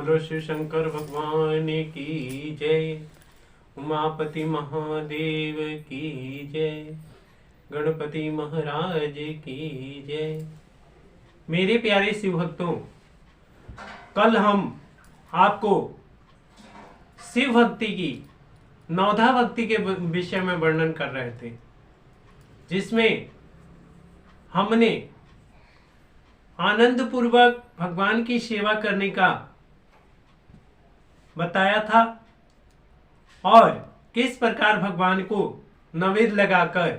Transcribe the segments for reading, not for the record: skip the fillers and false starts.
बोलो शिव शंकर भगवान की जय। उमापति महादेव की जय। गणपति महाराज की जय। मेरे प्यारे शिव भक्तों, कल हम आपको शिव भक्ति की नवधा भक्ति के विषय में वर्णन कर रहे थे, जिसमें हमने आनंद पूर्वक भगवान की सेवा करने का बताया था और किस प्रकार भगवान को नैवेद्य लगाकर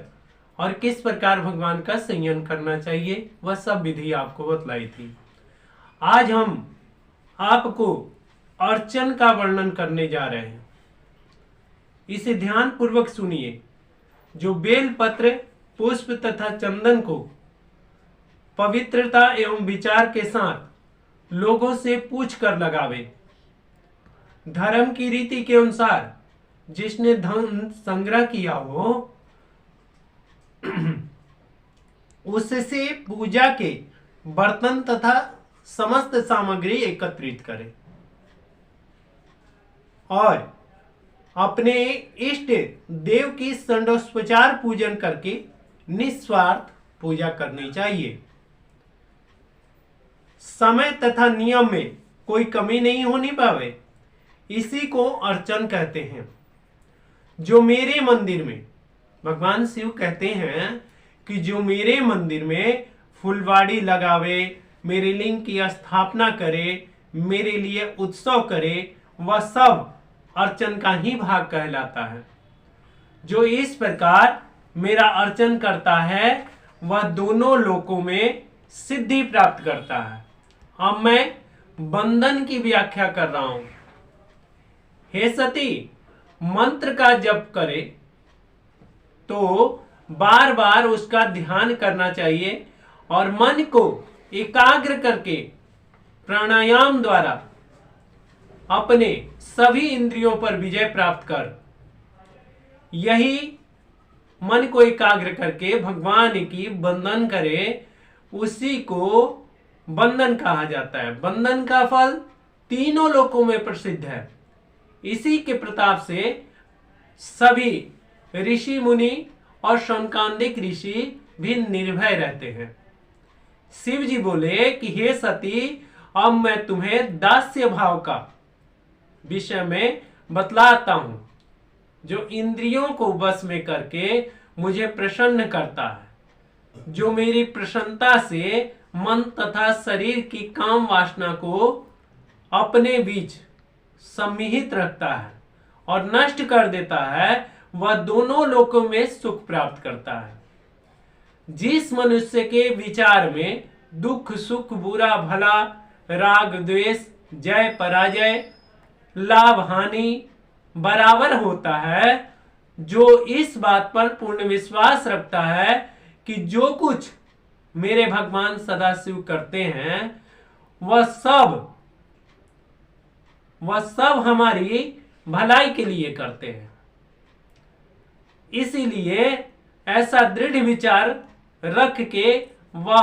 और किस प्रकार भगवान का संयम करना चाहिए, वह सब विधि आपको बतलाई थी। आज हम आपको अर्चन का वर्णन करने जा रहे हैं। इसे ध्यान पूर्वक सुनिए। जो बेल पत्र, पुष्प तथा चंदन को पवित्रता एवं विचार के साथ लोगों से पूछ कर लगावे, धर्म की रीति के अनुसार जिसने धन संग्रह किया हो उससे पूजा के बर्तन तथा समस्त सामग्री एकत्रित करे और अपने इष्ट देव की षोडशोपचार पूजन करके निस्वार्थ पूजा करनी चाहिए। समय तथा नियम में कोई कमी नहीं होनी पावे, इसी को अर्चन कहते हैं। जो मेरे मंदिर में, भगवान शिव कहते हैं कि जो मेरे मंदिर में फुलवाड़ी लगावे, मेरे लिंग की स्थापना करे, मेरे लिए उत्सव करे, वह सब अर्चन का ही भाग कहलाता है। जो इस प्रकार मेरा अर्चन करता है वह दोनों लोकों में सिद्धि प्राप्त करता है। अब मैं बंधन की व्याख्या कर रहा हूं। हे सती, मंत्र का जप करे तो बार बार उसका ध्यान करना चाहिए और मन को एकाग्र करके प्राणायाम द्वारा अपने सभी इंद्रियों पर विजय प्राप्त कर, यही मन को एकाग्र करके भगवान की वंदन करे, उसी को बंधन कहा जाता है। बंधन का फल तीनों लोकों में प्रसिद्ध है। इसी के प्रताप से सभी ऋषि मुनि और शौनकादिक ऋषि भी निर्भय रहते हैं। शिव जी बोले कि हे सती, अब मैं तुम्हें दास्य भाव का विषय में बतलाता हूं, जो इंद्रियों को वश में करके मुझे प्रसन्न करता है, जो मेरी प्रसन्नता से मन तथा शरीर की काम वासना को अपने बीच सम्मिहित रखता है और नष्ट कर देता है, वह दोनों लोकों में सुख प्राप्त करता है। जिस मनुष्य के विचार में दुख सुख, बुरा भला, राग द्वेष, जय पराजय, लाभ हानि बराबर होता है, जो इस बात पर पूर्ण विश्वास रखता है कि जो कुछ मेरे भगवान सदाशिव करते हैं वह सब हमारी भलाई के लिए करते हैं। इसीलिए ऐसा दृढ़ विचार रख के वह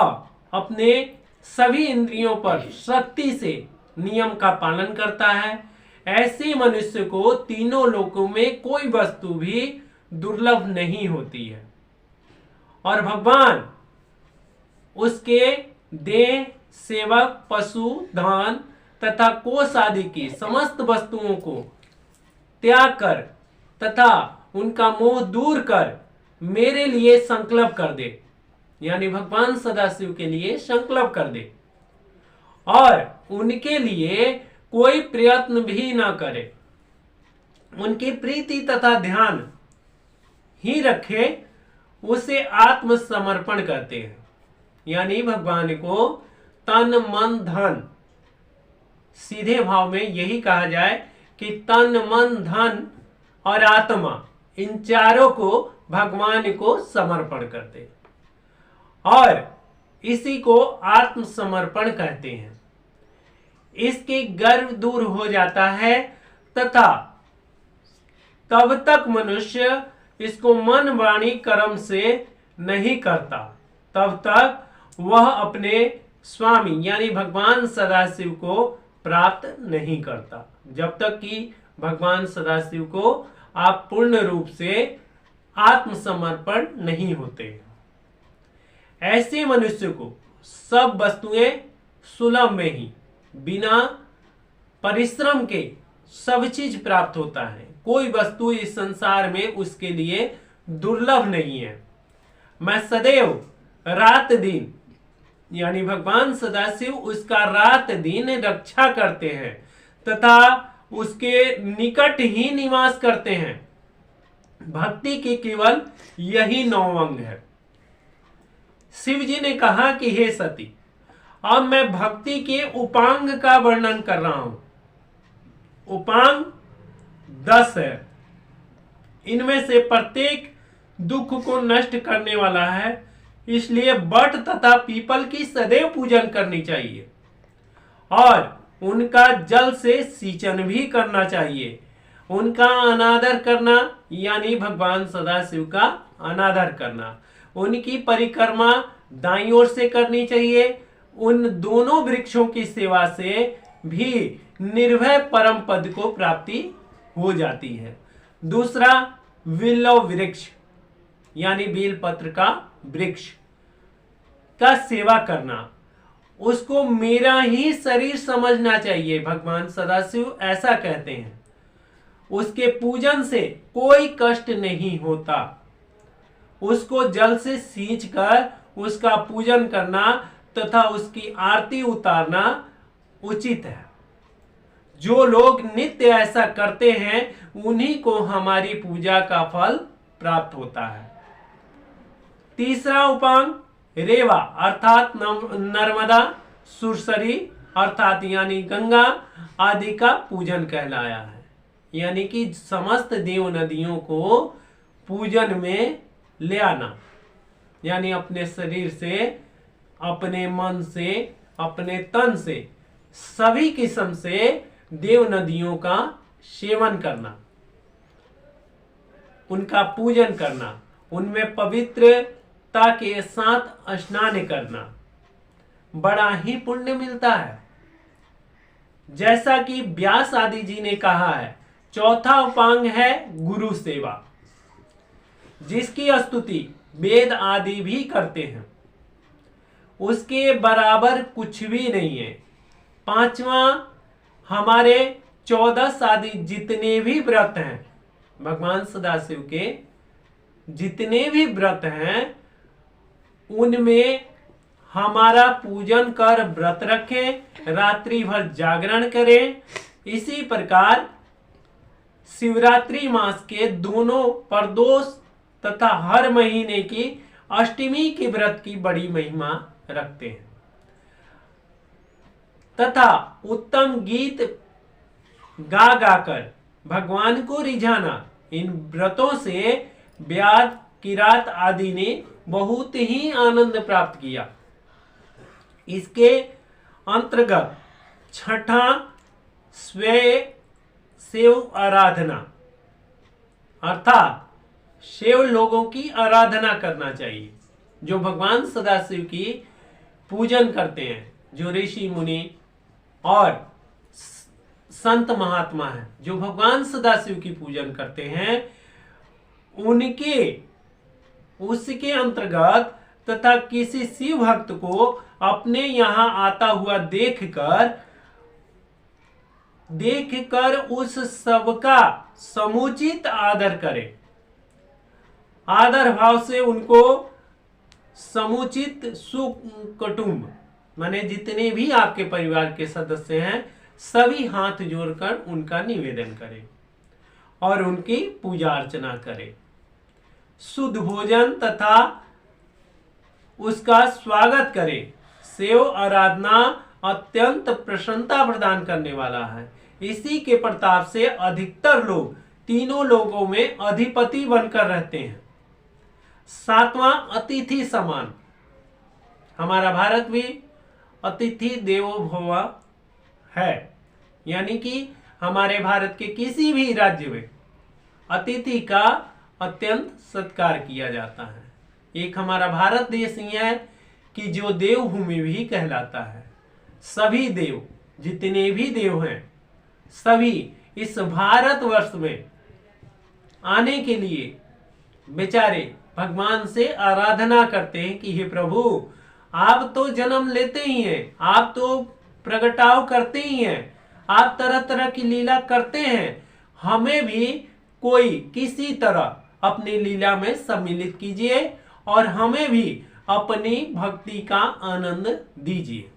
अपने सभी इंद्रियों पर शक्ति से नियम का पालन करता है। ऐसे मनुष्य को तीनों लोकों में कोई वस्तु भी दुर्लभ नहीं होती है और भगवान उसके देह, सेवक, पशु, धन तथा कोष आदि की समस्त वस्तुओं को त्याग कर तथा उनका मोह दूर कर मेरे लिए संकल्प कर दे, यानी भगवान सदाशिव के लिए संकल्प कर दे और उनके लिए कोई प्रयत्न भी ना करे, उनकी प्रीति तथा ध्यान ही रखे, उसे आत्मसमर्पण कहते हैं। यानी भगवान को तन मन धन, सीधे भाव में यही कहा जाए कि तन मन धन और आत्मा, इन चारों को भगवान को समर्पण करते और इसी को आत्मसमर्पण कहते हैं। इसके गर्व दूर हो जाता है तथा तब तक मनुष्य इसको मन वाणी कर्म से नहीं करता, तब तक वह अपने स्वामी यानी भगवान सदाशिव को प्राप्त नहीं करता, जब तक कि भगवान सदाशिव को आप पूर्ण रूप से आत्मसमर्पण नहीं होते। ऐसे मनुष्य को सब वस्तुएं सुलभ में ही बिना परिश्रम के सब चीज प्राप्त होता है। कोई वस्तु इस संसार में उसके लिए दुर्लभ नहीं है। मैं सदैव रात दिन यानी भगवान सदाशिव उसका रात दिन रक्षा करते हैं तथा उसके निकट ही निवास करते हैं। भक्ति के केवल यही 9 अंग है। शिव जी ने कहा कि हे सती, अब मैं भक्ति के उपांग का वर्णन कर रहा हूं। उपांग 10 है। इनमें से प्रत्येक दुख को नष्ट करने वाला है, इसलिए वट तथा पीपल की सदैव पूजन करनी चाहिए और उनका जल से सिंचन भी करना चाहिए। उनका अनादर करना यानी भगवान सदाशिव का अनादर करना, उनकी परिक्रमा दाईं ओर से करनी चाहिए। उन दोनों वृक्षों की सेवा से भी निर्भय परम पद को प्राप्ति हो जाती है। दूसरा, विल्लव वृक्ष यानी बेलपत्र का वृक्ष का सेवा करना, उसको मेरा ही शरीर समझना चाहिए। भगवान सदाशिव ऐसा कहते हैं। उसके पूजन से कोई कष्ट नहीं होता। उसको जल से सींच कर उसका पूजन करना तथा उसकी आरती उतारना उचित है। जो लोग नित्य ऐसा करते हैं उन्हीं को हमारी पूजा का फल प्राप्त होता है। तीसरा उपांग रेवा अर्थात नर्मदा, सुरसरी अर्थात यानी गंगा आदि का पूजन कहलाया है। यानी कि समस्त देव नदियों को पूजन में ले आना, यानी अपने शरीर से, अपने मन से, अपने तन से सभी किस्म से देव नदियों का सेवन करना, उनका पूजन करना, उनमें पवित्रता के साथ स्नान करना बड़ा ही पुण्य मिलता है। जैसा कि व्यास आदि जी ने कहा है, चौथा उपांग है गुरु सेवा, जिसकी स्तुति वेद आदि भी करते हैं, उसके बराबर कुछ भी नहीं है। पांचवा, हमारे 14 आदि जितने भी व्रत हैं, भगवान सदाशिव के जितने भी व्रत हैं, उनमें हमारा पूजन कर व्रत रखें, रात्रि भर जागरण करें। इसी प्रकार शिवरात्रि मास के दोनों प्रदोष तथा हर महीने की अष्टमी के व्रत की बड़ी महिमा रखते हैं तथा उत्तम गीत गा गाकर भगवान को रिझाना। इन व्रतों से व्यास, किरात आदि ने बहुत ही आनंद प्राप्त किया। इसके अंतर्गत छठा शिव आराधना अर्थात शिव लोगों की आराधना करना चाहिए, जो भगवान सदाशिव की पूजन करते हैं, जो ऋषि मुनि और संत महात्मा हैं, जो भगवान सदाशिव की पूजन करते हैं, उनके उसके अंतर्गत तथा किसी शिव भक्त को अपने यहां आता हुआ देखकर उस सबका समुचित आदर करें। आदर भाव से उनको समुचित सुकुटुंब माने जितने भी आपके परिवार के सदस्य हैं, सभी हाथ जोड़कर उनका निवेदन करें और उनकी पूजा अर्चना करें। शुद्ध भोजन तथा उसका स्वागत करें। शिव आराधना अत्यंत प्रसन्नता प्रदान करने वाला है। इसी के प्रताप से अधिकतर लोग तीनों लोगों में अधिपति बनकर रहते हैं। सातवां, अतिथि समान। हमारा भारत भी अतिथि देवो भव है, यानी कि हमारे भारत के किसी भी राज्य में अतिथि का अत्यंत सत्कार किया जाता है। एक हमारा भारत देश ही है कि जो देवभूमि भी कहलाता है। सभी देव जितने भी देव हैं सभी इस भारतवर्ष में आने के लिए बेचारे भगवान से आराधना करते हैं कि हे प्रभु, आप तो जन्म लेते ही हैं, आप तो प्रगटाव करते ही हैं, आप तरह तरह की लीला करते हैं, हमें भी कोई किसी तरह अपनी लीला में सम्मिलित कीजिए और हमें भी अपनी भक्ति का आनंद दीजिए।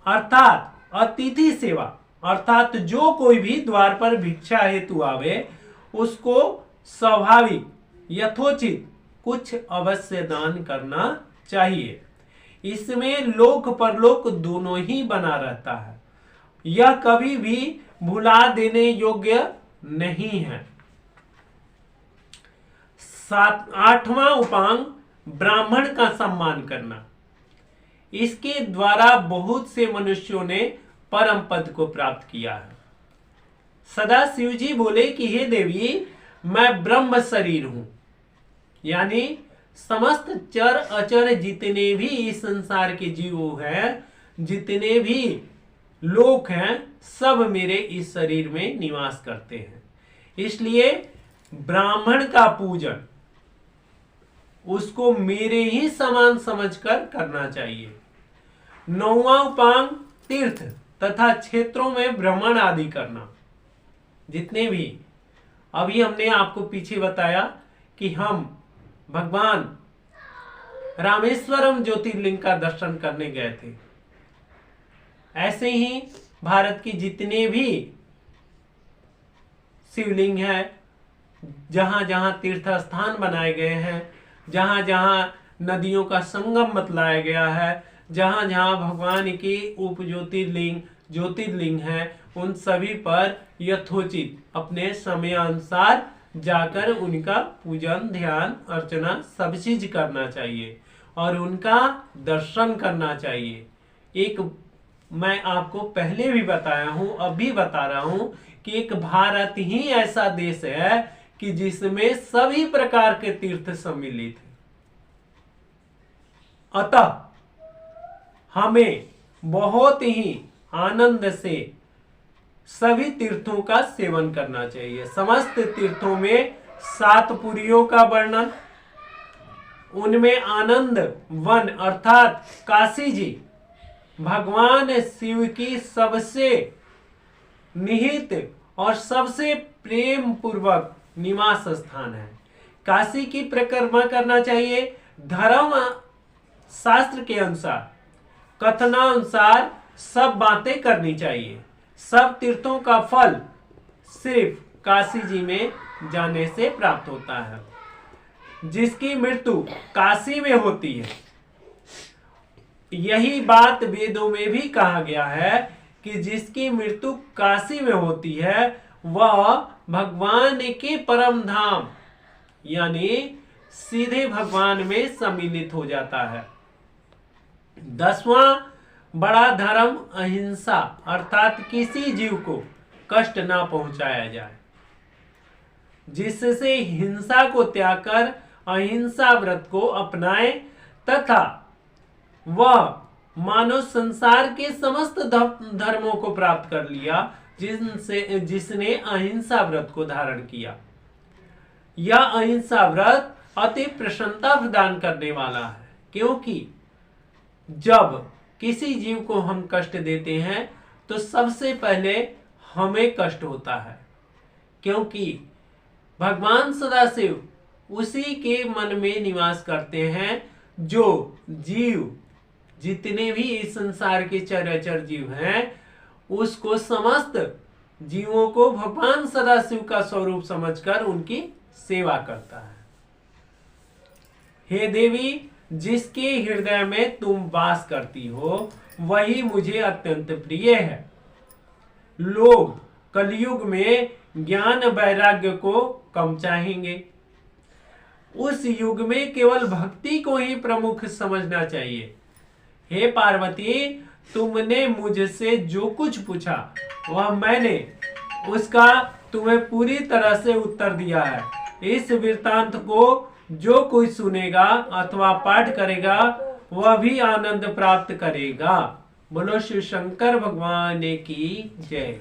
अर्थात अतिथि सेवा, अर्थात जो कोई भी द्वार पर भिक्षा हेतु आवे उसको स्वाभाविक यथोचित कुछ अवश्य दान करना चाहिए। इसमें लोक परलोक दोनों ही बना रहता है, यह कभी भी भुला देने योग्य नहीं है। 8वां उपांग ब्राह्मण का सम्मान करना। इसके द्वारा बहुत से मनुष्यों ने परम पद को प्राप्त किया है। सदा शिव जी बोले कि हे देवी, मैं ब्रह्म शरीर हूं, यानी समस्त चर अचर जितने भी इस संसार के जीव हैं, जितने भी लोग हैं, सब मेरे इस शरीर में निवास करते हैं। इसलिए ब्राह्मण का पूजन उसको मेरे ही समान समझकर करना चाहिए। 9वां उपांग तीर्थ तथा क्षेत्रों में भ्रमण आदि करना। जितने भी अभी हमने आपको पीछे बताया कि हम भगवान रामेश्वरम ज्योतिर्लिंग का दर्शन करने गए थे, ऐसे ही भारत की जितने भी शिवलिंग है, जहां जहां तीर्थ स्थान बनाए गए हैं, जहां जहां नदियों का संगम बतलाया गया है, जहां जहां भगवान के उप ज्योतिर्लिंग है, उन सभी पर यथोचित अपने समय अनुसार जाकर उनका पूजन ध्यान अर्चना सब चीज करना चाहिए और उनका दर्शन करना चाहिए। एक मैं आपको पहले भी बताया हूं, अब भी बता रहा हूं कि एक भारत ही ऐसा देश है कि जिसमें सभी प्रकार के तीर्थ सम्मिलित हैं। अतः हमें बहुत ही आनंद से सभी तीर्थों का सेवन करना चाहिए। समस्त तीर्थों में 7 पुरियों का वर्णन, उनमें आनंद वन अर्थात काशी जी भगवान शिव की सबसे निहित और सबसे प्रेम पूर्वक निवास स्थान है। काशी की परिक्रमा करना चाहिए। धर्म शास्त्र के अनुसार, कथनानुसार सब बातें करनी चाहिए। सब तीर्थों का फल सिर्फ काशी जी में जाने से प्राप्त होता है। जिसकी मृत्यु काशी में होती है, यही बात वेदों में भी कहा गया है कि जिसकी मृत्यु काशी में होती है वह भगवान के परम धाम यानी सीधे भगवान में सम्मिलित हो जाता है। 10वां बड़ा धर्म अहिंसा, अर्थात किसी जीव को कष्ट ना पहुंचाया जाए, जिससे हिंसा को त्याग कर अहिंसा व्रत को अपनाए तथा वह मानव संसार के समस्त धर्मों को प्राप्त कर लिया जिसने अहिंसा व्रत को धारण किया। यह अहिंसा व्रत अति प्रसन्नता प्रदान करने वाला है, क्योंकि जब किसी जीव को हम कष्ट देते हैं तो सबसे पहले हमें कष्ट होता है, क्योंकि भगवान सदाशिव उसी के मन में निवास करते हैं जो जीव जितने भी इस संसार के चराचर जीव हैं उसको समस्त जीवों को भगवान सदाशिव का स्वरूप समझकर उनकी सेवा करता है। हे देवी, जिसके हृदय में तुम वास करती हो वही मुझे अत्यंत प्रिय है। लोग कलयुग में ज्ञान वैराग्य को कम चाहेंगे। उस युग में केवल भक्ति को ही प्रमुख समझना चाहिए। हे पार्वती, तुमने मुझसे जो कुछ पूछा वह मैंने उसका तुम्हें पूरी तरह से उत्तर दिया है। इस वृत्तांत को जो कोई सुनेगा अथवा पाठ करेगा वह भी आनंद प्राप्त करेगा। बोलो शिव शंकर भगवान की जय।